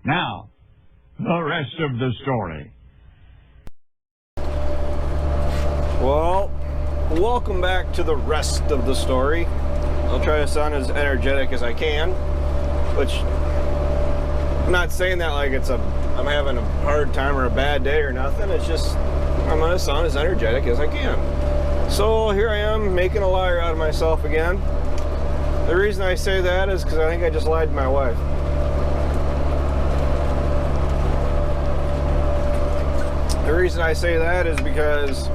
Now, the rest of the story. Well, welcome back to the rest of the story. I'll try to sound as energetic as I can, which I'm not saying that like I'm having a hard time or a bad day or nothing. It's just I'm going to sound as energetic as I can. So here I am making a liar out of myself again. The reason I say that is because I think I just lied to my wife. The reason I say that is because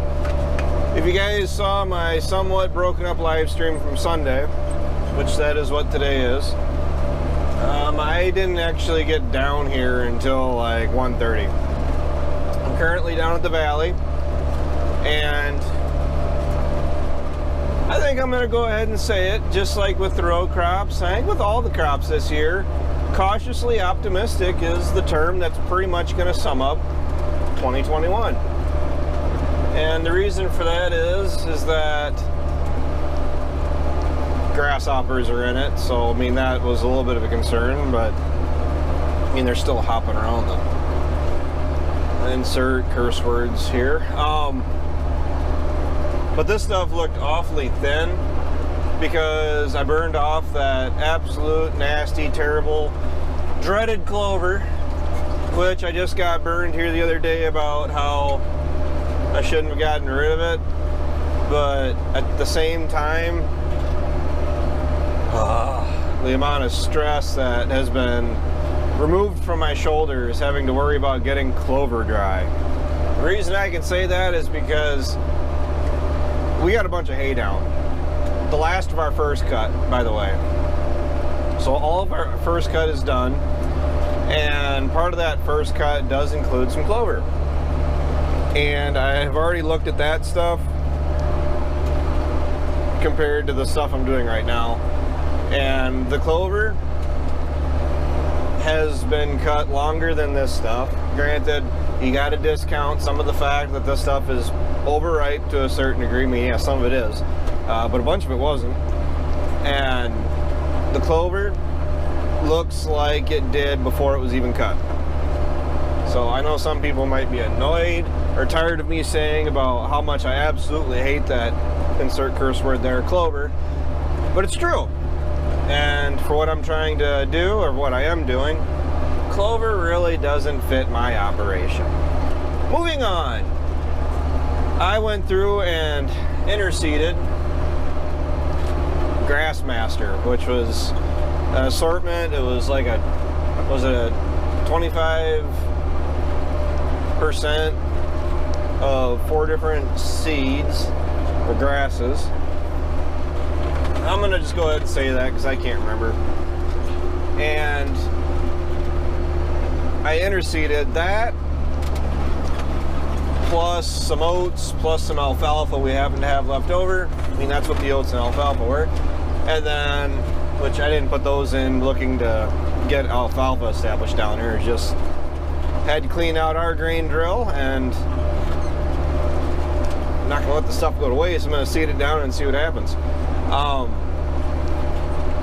if you guys saw my somewhat broken up live stream from Sunday, which that is what today is, I didn't actually get down here until like 1:30. I'm currently down at the valley, and I think I'm going to go ahead and say it, just like with the row crops. I think with all the crops this year, cautiously optimistic is the term that's pretty much going to sum up 2021. And the reason for that is that grasshoppers are in it. So, I mean, that was a little bit of a concern, but I mean, they're still hopping around them. Insert curse words here. But this stuff looked awfully thin because I burned off that absolute nasty, terrible, dreaded clover, which I just got burned here the other day about how I shouldn't have gotten rid of it. But at the same time, the amount of stress that has been removed from my shoulders having to worry about getting clover dry. The reason I can say that is because we got a bunch of hay down. The last of our first cut, by the way. So all of our first cut is done, and part of that first cut does include some clover. And I have already looked at that stuff compared to the stuff I'm doing right now. And the clover has been cut longer than this stuff. Granted, you got to discount some of the fact that this stuff is overripe to a certain degree. I mean, yeah, some of it is, but a bunch of it wasn't. And the clover looks like it did before it was even cut. So I know some people might be annoyed or tired of me saying about how much I absolutely hate that, insert curse word there, clover, but it's true. And for what I'm trying to do, or what I am doing, clover really doesn't fit my operation. Moving on, I went through and interseeded Grassmaster, which was an assortment. It was like a 25% of 4 different seeds or grasses. I'm gonna just go ahead and say that because I can't remember. And I interseeded that plus some oats plus some alfalfa we happen to have left over. I mean, that's what the oats and alfalfa were. And then, which I didn't put those in looking to get alfalfa established down here. Just had to clean out our grain drill, and I'm not gonna let the stuff go to waste. I'm gonna seed it down and see what happens.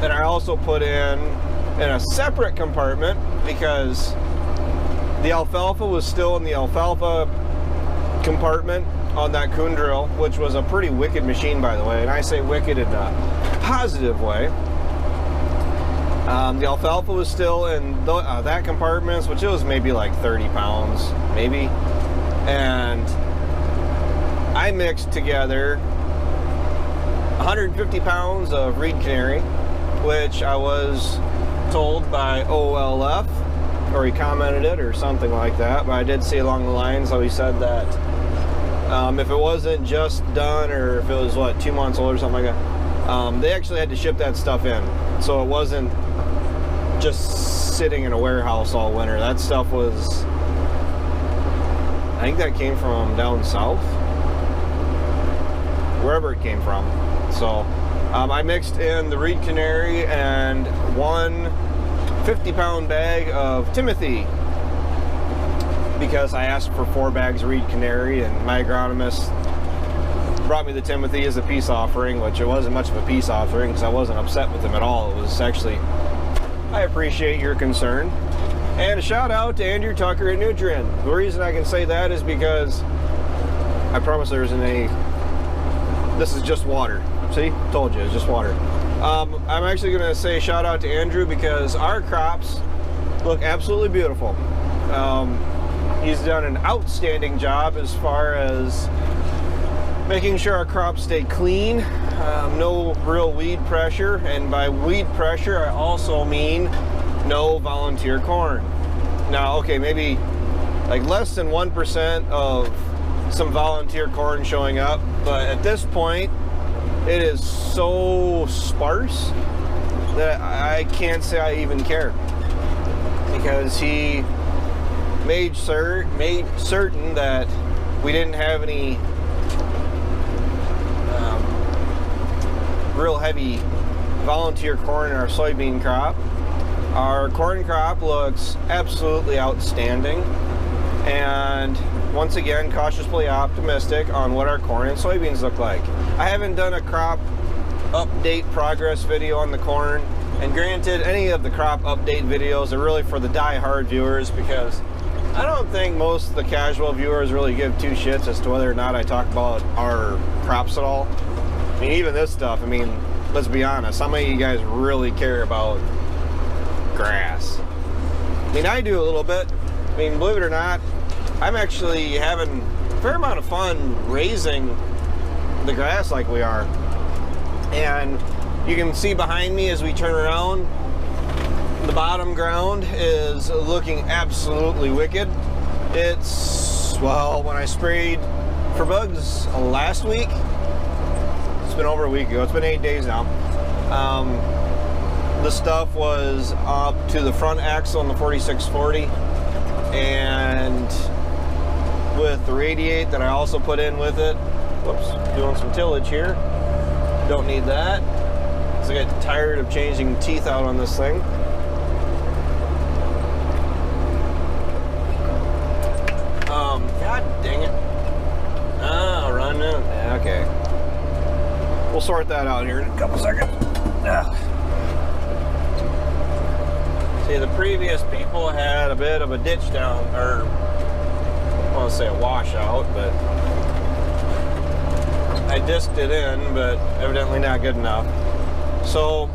And I also put in a separate compartment because the alfalfa was still in the alfalfa compartment on that coon drill, which was a pretty wicked machine, by the way, and I say wicked in a positive way. The alfalfa was still in that compartment, which it was maybe like 30 pounds, maybe, and I mixed together 150 pounds of reed canary, which I was told by OLF, or he commented it or something like that, but I did see along the lines how he said that if it wasn't just done, or if it was, what, 2 months old or something like that, they actually had to ship that stuff in. So it wasn't just sitting in a warehouse all winter. That stuff was, I think that came from down south, wherever it came from. So I mixed in the reed canary and 1 50-pound bag of Timothy, because I asked for 4 bags of reed canary, and my agronomist brought me the Timothy as a peace offering, which it wasn't much of a peace offering because I wasn't upset with him at all. It was actually, I appreciate your concern. And a shout out to Andrew Tucker at Nutrien. The reason I can say that is because I promise there isn't any. This is just water. See? Told you, it's just water. I'm actually going to say shout out to Andrew because our crops look absolutely beautiful. He's done an outstanding job as far as making sure our crops stay clean, no real weed pressure, and by weed pressure I also mean no volunteer corn. Now, okay, maybe like less than 1% of some volunteer corn showing up, but at this point it is so sparse that I can't say I even care, because he made certain that we didn't have any real heavy volunteer corn in our soybean crop. Our corn crop looks absolutely outstanding, and once again cautiously optimistic on what our corn and soybeans look like. I haven't done a crop update progress video on the corn, and granted, any of the crop update videos are really for the die-hard viewers, because I don't think most of the casual viewers really give two shits as to whether or not I talk about our crops at all. I mean, even this stuff, I mean, let's be honest, how many of you guys really care about grass? I mean, I do a little bit. I mean, believe it or not, I'm actually having a fair amount of fun raising the grass like we are. And you can see behind me as we turn around, the bottom ground is looking absolutely wicked. It's, well, when I sprayed for bugs last week, it's been over a week ago, it's been 8 days now, the stuff was up to the front axle on the 4640, and with the radiate that I also put in with it, whoops, doing some tillage here, don't need that, because I got tired of changing teeth out on this thing. God dang it. Oh, running. Okay. We'll sort that out here in a couple seconds. See, the previous people had a bit of a ditch down, or I want to say a washout, but I disked it in, but evidently not good enough. So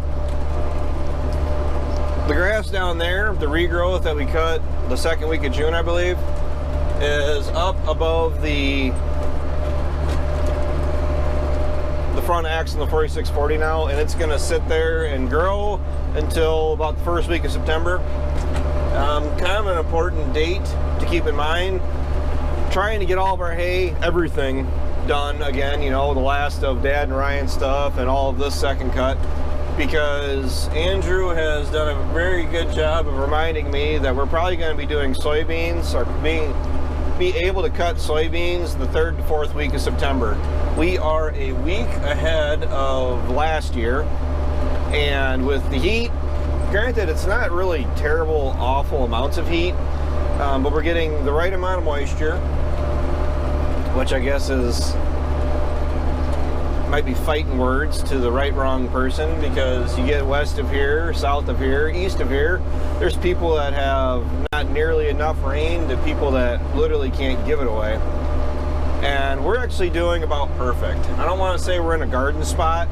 the grass down there, the regrowth that we cut the second week of June, I believe, is up above the front axle of the 4640 now, and it's going to sit there and grow until about the first week of September. Kind of an important date to keep in mind. Trying to get all of our hay, everything done again, you know, the last of Dad and Ryan stuff and all of this second cut, because Andrew has done a very good job of reminding me that we're probably going to be doing soybeans, or be able to cut soybeans the 3rd to 4th week of September. We are a week ahead of last year, and with the heat, granted it's not really terrible, awful amounts of heat, but we're getting the right amount of moisture, which I guess is, might be fighting words to the right wrong person, because you get west of here, south of here, east of here, there's people that have not nearly enough rain to people that literally can't give it away. And we're actually doing about perfect. I don't want to say we're in a garden spot,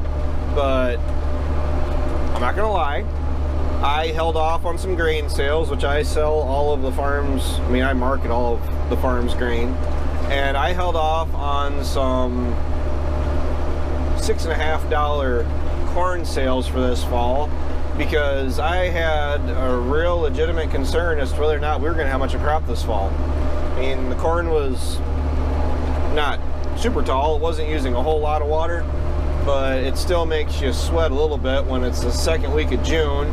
but I'm not gonna lie, I held off on some grain sales, which I sell all of the farms, I mean I market all of the farm's grain, and I held off on some $6.50 corn sales for this fall, because I had a real legitimate concern as to whether or not we were going to have much of a crop this fall. I mean, the corn was not super tall, it wasn't using a whole lot of water, but it still makes you sweat a little bit when it's the second week of June.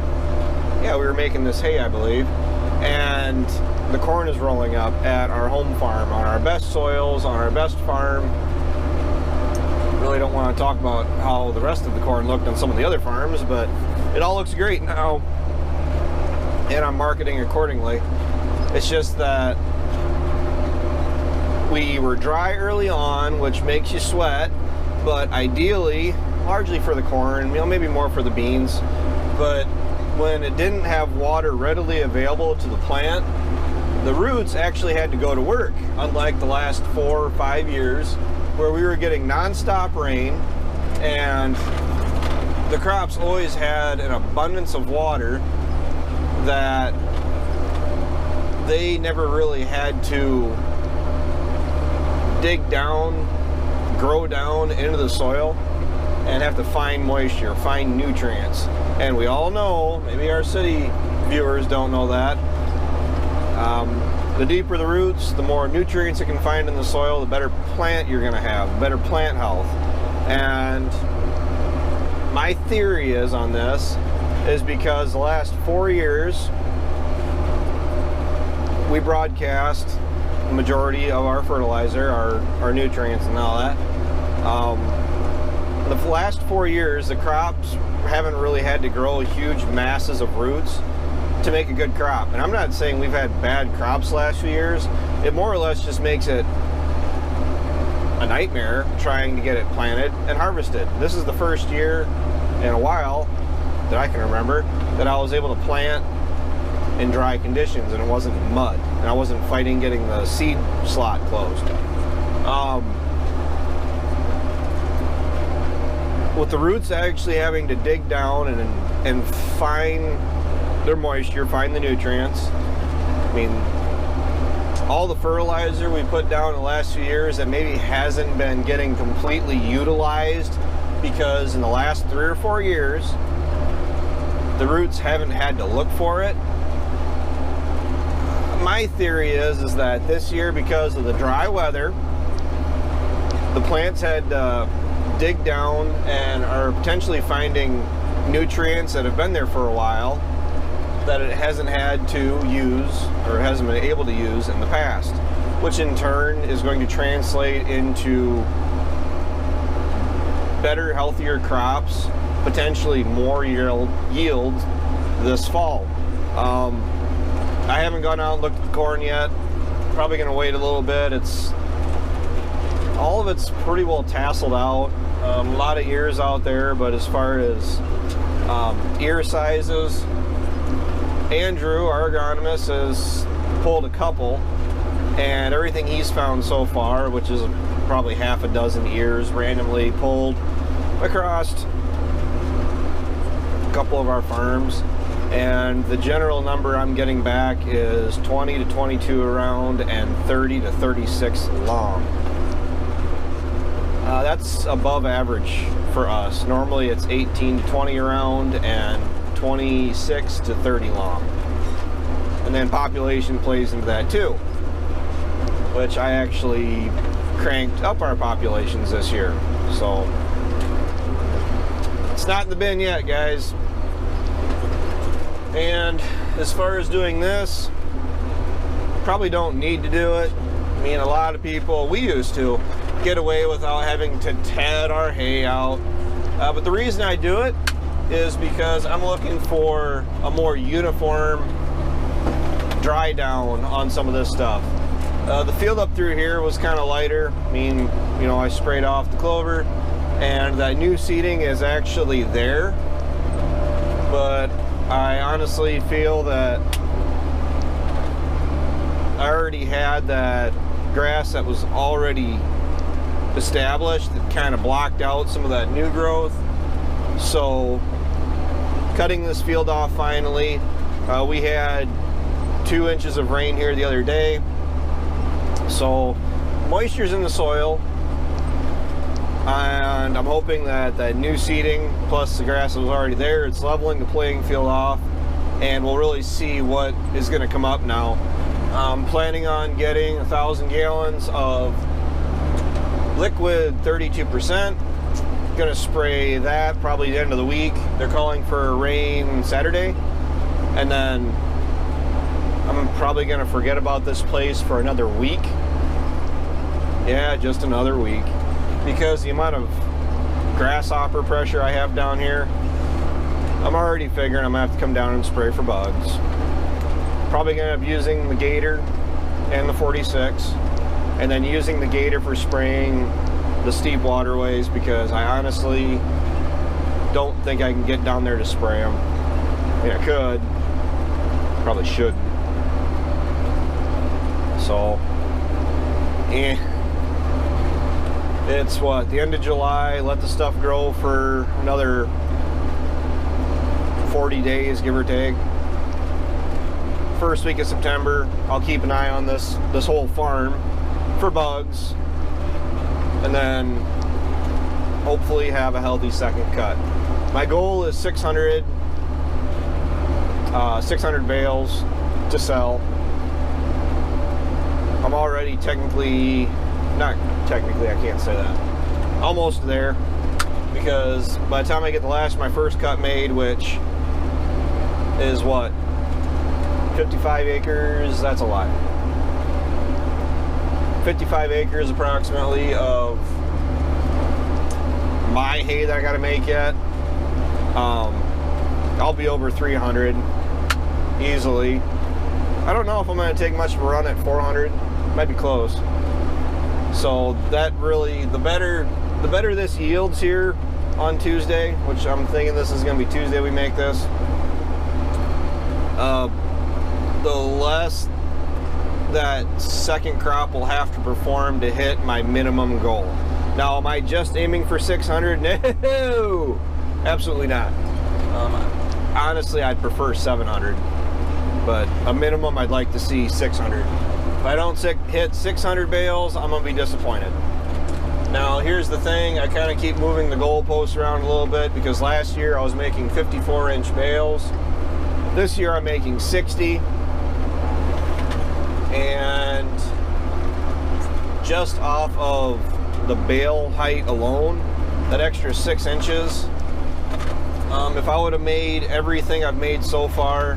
Yeah, we were making this hay, I believe, and the corn is rolling up at our home farm, on our best soils, on our best farm. Really don't want to talk about how the rest of the corn looked on some of the other farms, but it all looks great now, and I'm marketing accordingly. It's just that we were dry early on, which makes you sweat, but ideally, largely for the corn, you know, maybe more for the beans, but when it didn't have water readily available to the plant, the roots actually had to go to work, unlike the last 4 or 5 years where we were getting non-stop rain and the crops always had an abundance of water that they never really had to dig down, grow down into the soil and have to find moisture, find nutrients. And we all know, maybe our city viewers don't know that, the deeper the roots, the more nutrients it can find in the soil, the better plant you're going to have, better plant health. And my theory is on this is because the last 4 years we broadcast the majority of our fertilizer, our nutrients and all that. The last 4 years the crops haven't really had to grow huge masses of roots to make a good crop. And I'm not saying we've had bad crops the last few years. It more or less just makes it a nightmare trying to get it planted and harvested. This is the first year in a while that I can remember that I was able to plant in dry conditions and it wasn't mud and I wasn't fighting getting the seed slot closed. With the roots actually having to dig down and find their moisture, find the nutrients. I mean, all the fertilizer we put down in the last few years that maybe hasn't been getting completely utilized because in the last 3 or 4 years the roots haven't had to look for it. My theory is that this year, because of the dry weather, the plants had dig down and are potentially finding nutrients that have been there for a while that it hasn't had to use or hasn't been able to use in the past, which in turn is going to translate into better, healthier crops, potentially more yield this fall. I haven't gone out and looked at the corn yet. Probably going to wait a little bit. All of it's pretty well tasseled out. A lot of ears out there, but as far as ear sizes, Andrew, our agronomist, has pulled a couple, and everything he's found so far, which is probably half a dozen ears randomly pulled across a couple of our farms, and the general number I'm getting back is 20 to 22 around and 30 to 36 long. That's above average for us. Normally it's 18 to 20 around and 26 to 30 long. And then population plays into that too, which I actually cranked up our populations this year. So it's not in the bin yet, guys. And as far as doing this, probably don't need to do it. I mean, a lot of people, we used to get away without having to ted our hay out. But the reason I do it is because I'm looking for a more uniform dry down on some of this stuff. The field up through here was kind of lighter. I mean, you know, I sprayed off the clover and that new seeding is actually there. But I honestly feel that I already had that grass that was already established that kind of blocked out some of that new growth. So cutting this field off finally, we had 2 inches of rain here the other day, so moisture's in the soil, and I'm hoping that that new seeding plus the grass that was already there, it's leveling the playing field off, and we'll really see what is going to come up now. I'm planning on getting 1,000 gallons of liquid 32%. Gonna spray that probably the end of the week. They're calling for rain Saturday, and then I'm probably gonna forget about this place for another week. Yeah, just another week, because the amount of grasshopper pressure I have down here, I'm already figuring I'm gonna have to come down and spray for bugs. Probably gonna end up using the Gator and the 46, and then using the Gator for spraying the steep waterways, because I honestly don't think I can get down there to spray them. mean, I could. Probably shouldn't. So, it's what, the end of July. Let the stuff grow for another 40 days, give or take. First week of September, I'll keep an eye on this whole farm for bugs, and then hopefully have a healthy second cut. My goal is 600 bales to sell. I'm already not technically, I can't say that. Almost there, because by the time I get the last of my first cut made, which is what, 55 acres, that's a lot. 55 acres approximately of my hay that I gotta make yet. I'll be over 300 easily. I don't know if I'm gonna take much of a run at 400. Might be close. So that really, the better this yields here on Tuesday, which I'm thinking this is gonna be Tuesday we make this, the less that second crop will have to perform to hit my minimum goal. Now, am I just aiming for 600? No, absolutely not. Honestly, I'd prefer 700, but a minimum I'd like to see 600. If I don't hit 600 bales, I'm gonna be disappointed. Now, here's the thing, I kind of keep moving the goalposts around a little bit, because last year I was making 54-inch bales. This year I'm making 60. And just off of the bale height alone, that extra 6 inches, if I would have made everything I've made so far,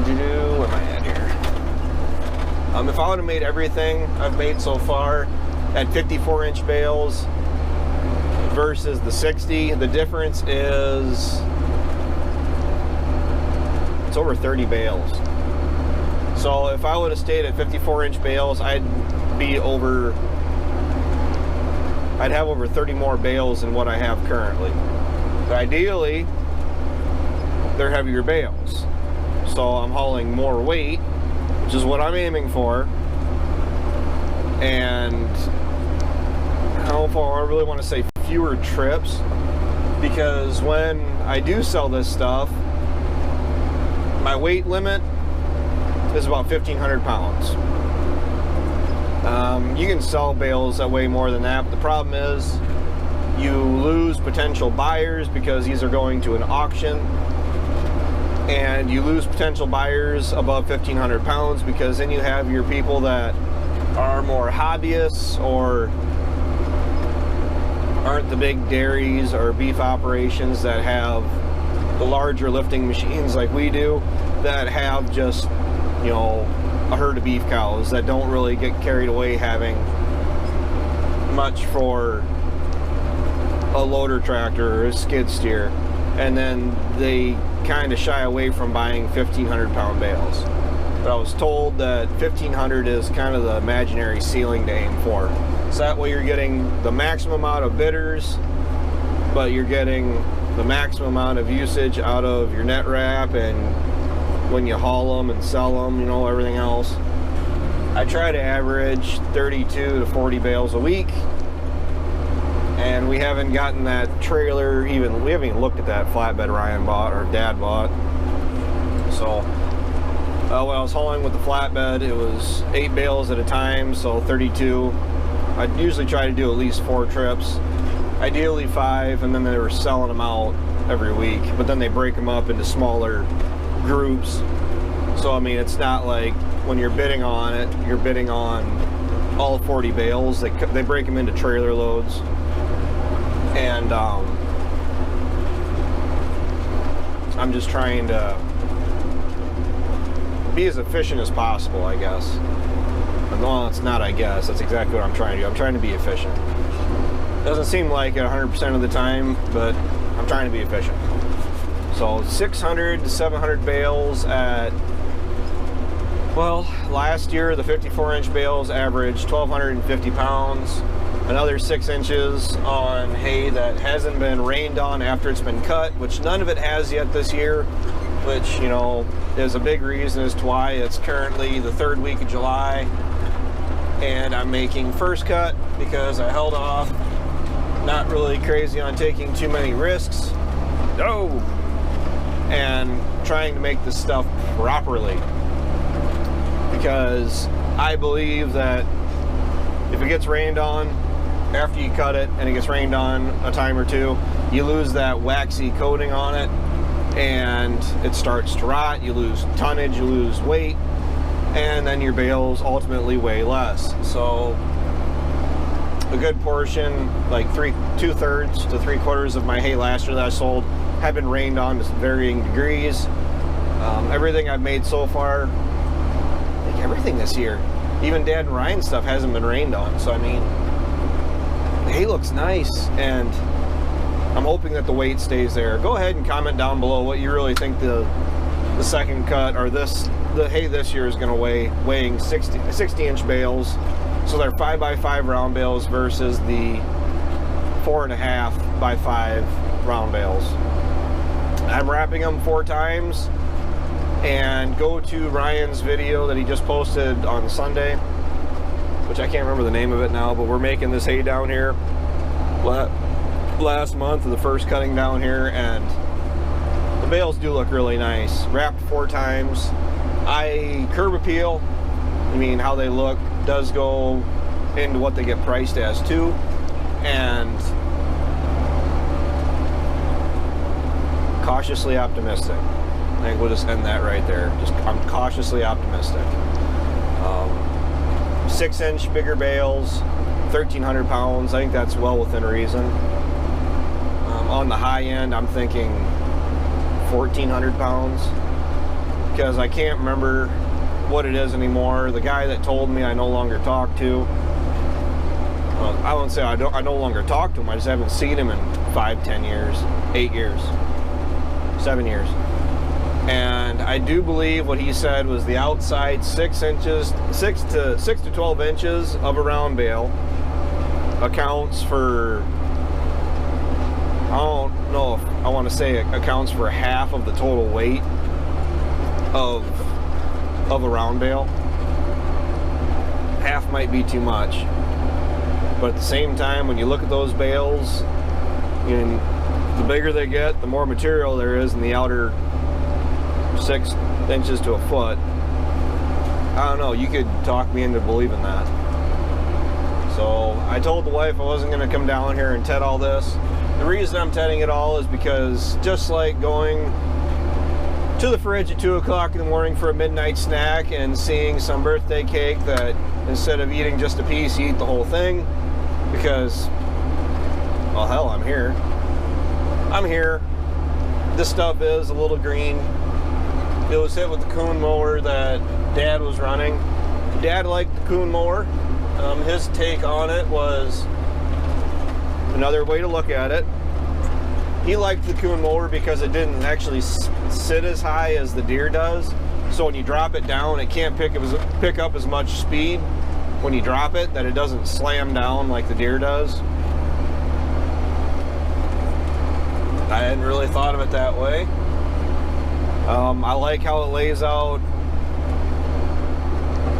where am I at here? If I would have made everything I've made so far at 54-inch bales versus the 60, the difference is it's over 30 bales. So if I would have stayed at 54-inch bales, I'd have over 30 more bales than what I have currently. But ideally, they're heavier bales. So I'm hauling more weight, which is what I'm aiming for. And I don't know if I really want to say fewer trips, because when I do sell this stuff, my weight limit is about 1,500 pounds. You can sell bales that weigh more than that, but the problem is you lose potential buyers because these are going to an auction, and you lose potential buyers above 1,500 pounds because then you have your people that are more hobbyists or aren't the big dairies or beef operations that have the larger lifting machines like we do, that have just, you know, a herd of beef cows that don't really get carried away having much for a loader tractor or a skid steer, and then they kind of shy away from buying 1,500 pound bales. But I was told that 1,500 is kind of the imaginary ceiling to aim for. So that way you're getting the maximum amount of bidders, but you're getting the maximum amount of usage out of your net wrap, and when you haul them and sell them, you know, everything else. I try to average 32 to 40 bales a week, and we haven't gotten that trailer we haven't even looked at that flatbed Ryan bought, or Dad bought. So when I was hauling with the flatbed, it was 8 bales at a time, so 32. I'd usually try to do at least 4 trips, ideally 5, and then they were selling them out every week, but then they break them up into smaller groups. So I mean, it's not like when you're bidding on it, you're bidding on all 40 bales. They break them into trailer loads, and I'm just trying to be as efficient as possible, I guess. Well, it's not, I guess. That's exactly what I'm trying to do. I'm trying to be efficient. Doesn't seem like it 100% of the time, but I'm trying to be efficient. So 600 to 700 bales at, well, last year the 54-inch bales averaged 1,250 pounds. another 6 inches on hay that hasn't been rained on after it's been cut, which none of it has yet this year, which, you know, is a big reason as to why it's currently the 3rd week of July and I'm making first cut, because I held off, not really crazy on taking too many risks. No! And trying to make this stuff properly, because I believe that if it gets rained on after you cut it and it gets rained on a time or two, you lose that waxy coating on it and it starts to rot. You lose tonnage, you lose weight, and then your bales ultimately weigh less. So a good portion, like 2/3 to 3/4 of my hay last year that I sold have been rained on to varying degrees. Everything I've made so far, like everything this year, even Dad and Ryan's stuff hasn't been rained on. So I mean, the hay looks nice, and I'm hoping that the weight stays there. Go ahead and comment down below what you really think the second cut, or the hay this year is going to weigh, weighing 60-inch bales. So they're 5x5 round bales versus the 4.5x5 round bales. I'm wrapping them 4 times, and go to Ryan's video that he just posted on Sunday, which I can't remember the name of it now, but we're making this hay down here last month of the first cutting down here, and the bales do look really nice. Wrapped 4 times. I curb appeal, I mean, how they look does go into what they get priced as too, and cautiously optimistic. I think we'll just end that right there. I'm cautiously optimistic. 6-inch bigger bales, 1,300 pounds. I think that's well within reason. On the high end, I'm thinking 1,400 pounds, because I can't remember what it is anymore. The guy that told me I no longer talk to, I won't say I no longer talk to him, I just haven't seen him in 5, 10 years, 8 years, 7 years. And I do believe what he said was the outside 6 to 12 inches of a round bale accounts for, I don't know if I want to say it accounts for half of the total weight of a round bale. Half might be too much, but at the same time, when you look at those bales, the bigger they get, the more material there is in the outer 6 inches to a foot. I don't know, you could talk me into believing that. So I told the wife I wasn't going to come down here and ted all this. The reason I'm tedding it all is because, just like going to the fridge at 2 o'clock in the morning for a midnight snack and seeing some birthday cake that instead of eating just a piece, you eat the whole thing, because, well, hell, I'm here. This stuff is a little green. It was hit with the coon mower that Dad was running. Dad liked the coon mower. His take on it was another way to look at it. He liked the coon mower because it didn't actually sit as high as the deer does. So when you drop it down, it can't pick up as much speed when you drop it, that it doesn't slam down like the deer does. I hadn't really thought of it that way. I like how it lays out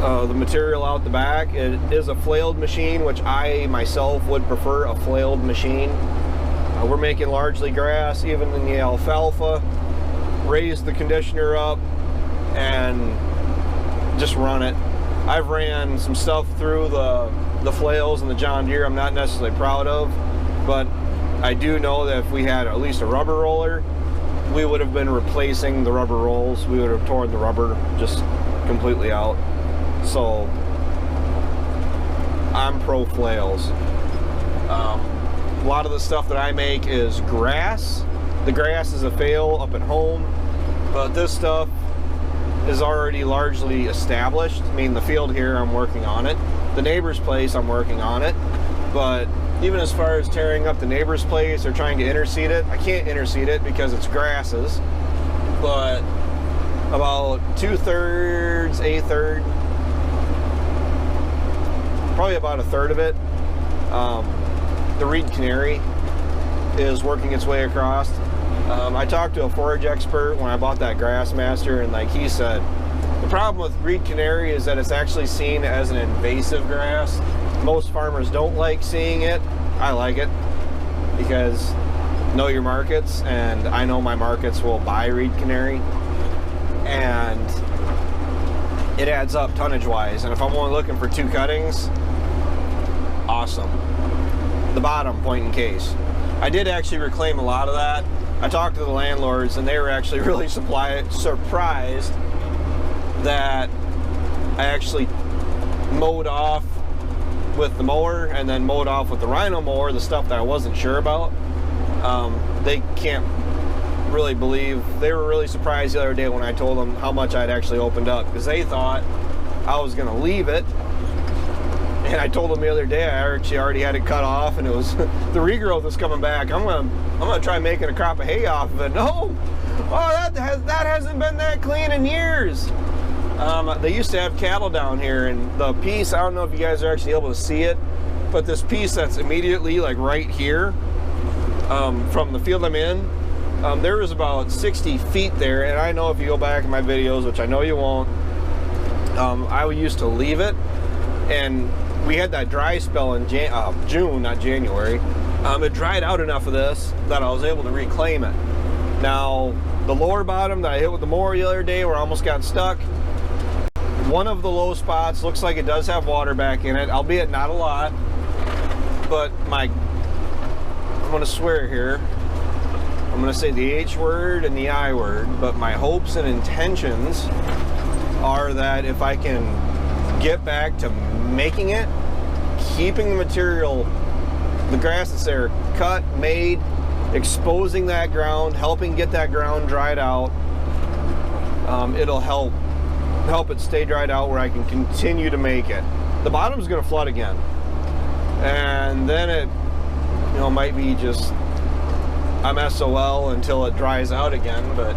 the material out the back. It is a flailed machine, which I myself would prefer a flailed machine. We're making largely grass, even in the alfalfa. Raise the conditioner up and just run it. I've ran some stuff through the flails and the John Deere I'm not necessarily proud of, but I do know that if we had at least a rubber roller, we would have been replacing the rubber rolls. We would have torn the rubber just completely out. So I'm pro flails. A lot of the stuff that I make is grass. The grass is a fail up at home, but this stuff is already largely established. I mean, the field here, I'm working on it. The neighbor's place, I'm working on it. But even as far as tearing up the neighbor's place or trying to interseed it, I can't interseed it because it's grasses. But about 2/3, a third, probably about 1/3 of it, The reed canary is working its way across. I talked to a forage expert when I bought that Grassmaster, and like he said, the problem with reed canary is that it's actually seen as an invasive grass. Most farmers don't like seeing it. I like it because know your markets, and I know my markets will buy reed canary, and it adds up tonnage wise. And if I'm only looking for 2 cuttings, awesome. The bottom, point in case. I did actually reclaim a lot of that. I talked to the landlords, and they were actually really surprised that I actually mowed off with the mower and then mowed off with the rhino mower, the stuff that I wasn't sure about. They can't really believe. They were really surprised the other day when I told them how much I'd actually opened up, because they thought I was going to leave it. And I told them the other day I actually already had it cut off, and it was the regrowth was coming back. I'm gonna try making a crop of hay off of it. No, oh, that hasn't been that clean in years. They used to have cattle down here, and the piece, I don't know if you guys are actually able to see it, but this piece that's immediately like right here from the field I'm in, there was about 60 feet there. And I know if you go back in my videos, which I know you won't, I used to leave it, and we had that dry spell in June, not January. It dried out enough of this that I was able to reclaim it. Now, the lower bottom that I hit with the mower the other day where I almost got stuck, one of the low spots looks like it does have water back in it, albeit not a lot. But I'm gonna swear here, I'm gonna say the H word and the I word, but my hopes and intentions are that if I can get back to making it, keeping the material, the grass that's there, cut, made, exposing that ground, helping get that ground dried out, it'll help it stay dried out where I can continue to make it. The bottom's going to flood again, and then it, you know, might be just I'm SOL until it dries out again. But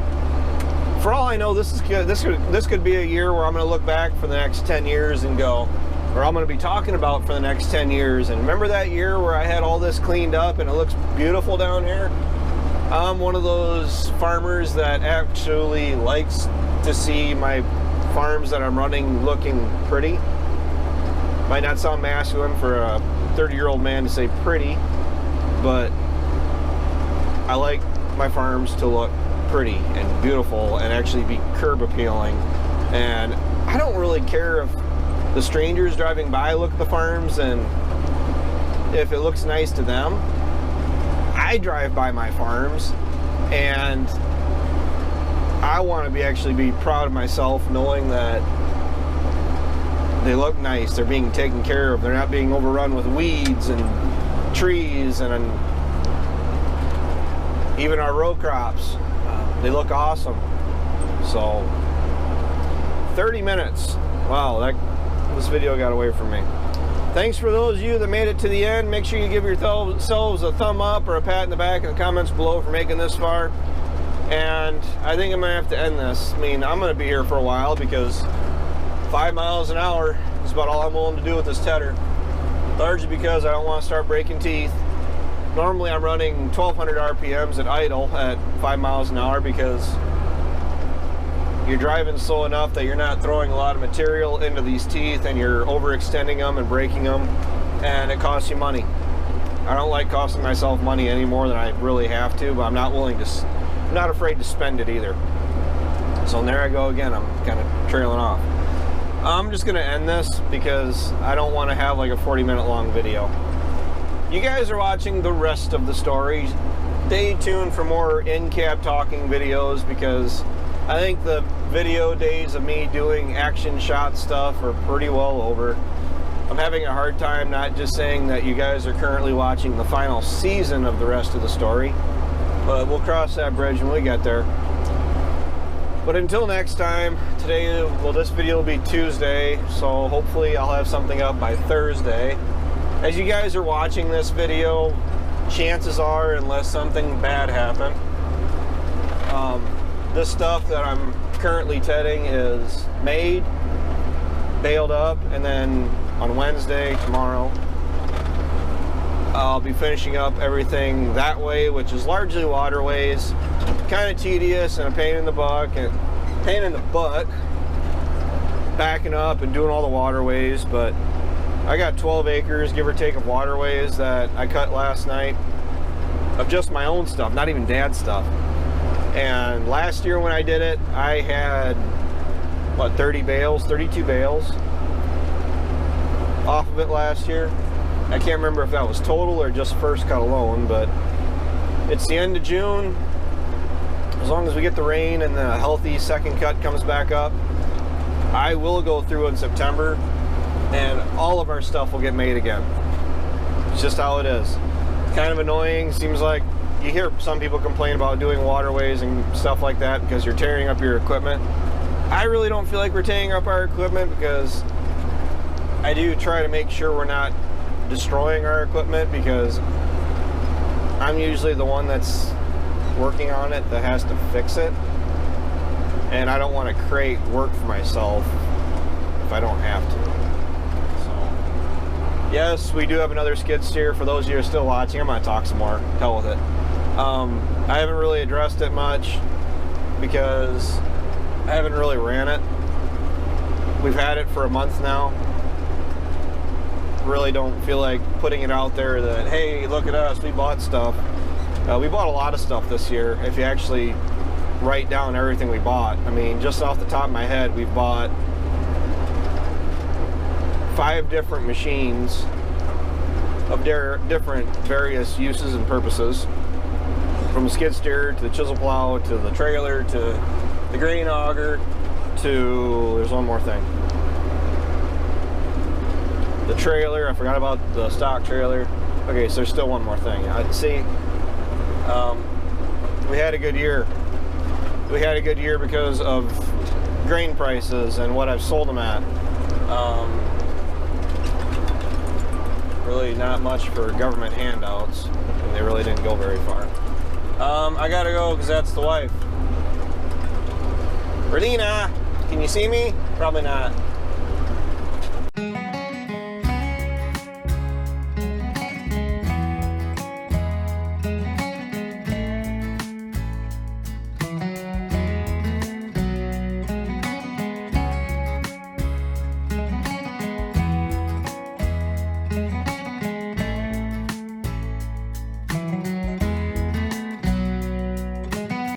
for all I know, this could be a year where I'm going to look back for the next 10 years and go, or I'm going to be talking about for the next 10 years. And remember that year where I had all this cleaned up and it looks beautiful down here? I'm one of those farmers that actually likes to see my farms that I'm running looking pretty. Might not sound masculine for a 30-year-old man to say pretty, but I like my farms to look pretty and beautiful and actually be curb appealing. And I don't really care if the strangers driving by look at the farms and if it looks nice to them. I drive by my farms and I want to actually be proud of myself knowing that they look nice, they're being taken care of, they're not being overrun with weeds and trees, and even our row crops, they look awesome. So 30 minutes, wow, this video got away from me. Thanks for those of you that made it to the end. Make sure you give yourselves a thumb up or a pat in the back in the comments below for making this far. And I think I'm gonna have to end this. I mean, I'm gonna be here for a while because 5 miles an hour is about all I'm willing to do with this tedder. Largely because I don't want to start breaking teeth. Normally I'm running 1200 RPMs at idle at 5 miles an hour because you're driving slow enough that you're not throwing a lot of material into these teeth and you're overextending them and breaking them, and it costs you money. I don't like costing myself money any more than I really have to, but I'm not afraid to spend it either. So there I go again, I'm kind of trailing off. I'm just gonna end this because I don't want to have like a 40-minute long video. You guys are watching the rest of the story. Stay tuned for more in-cab talking videos because I think the video days of me doing action shot stuff are pretty well over. I'm having a hard time not just saying that you guys are currently watching the final season of the rest of the story, but we'll cross that bridge when we get there. But until next time, this video will be Tuesday, so hopefully I'll have something up by Thursday. As you guys are watching this video, chances are, unless something bad happened, this stuff that I'm currently tedding is made, baled up, and then on Wednesday, tomorrow, I'll be finishing up everything that way, which is largely waterways. Kind of tedious and a pain in the butt, backing up and doing all the waterways, but I got 12 acres, give or take, of waterways that I cut last night of just my own stuff, not even Dad's stuff. And last year when I did it, I had, what, 32 bales off of it last year. I can't remember if that was total or just first cut alone, but it's the end of June. As long as we get the rain and the healthy second cut comes back up, I will go through in September and all of our stuff will get made again. It's just how it is. Kind of annoying. Seems like you hear some people complain about doing waterways and stuff like that because you're tearing up your equipment. I really don't feel like we're tearing up our equipment because I do try to make sure we're not destroying our equipment, because I'm usually the one that's working on it that has to fix it, and I don't want to create work for myself if I don't have to. So yes, we do have another skid steer. For those of you who are still watching, I'm going to talk some more. Hell with it. I haven't really addressed it much because I haven't really ran it. We've had it for a month now. Really don't feel like putting it out there that, hey, look at us, we bought stuff. We bought a lot of stuff this year. If you actually write down everything we bought, I mean, just off the top of my head, we've bought 5 different machines of different various uses and purposes, from the skid steer to the chisel plow to the trailer to the grain auger to, there's one more thing, the trailer. I forgot about the stock trailer. Okay, so there's still one more thing. See, we had a good year. We had a good year because of grain prices and what I've sold them at. Really not much for government handouts, and they really didn't go very far. I gotta go because that's the wife. Berlina, can you see me? Probably not.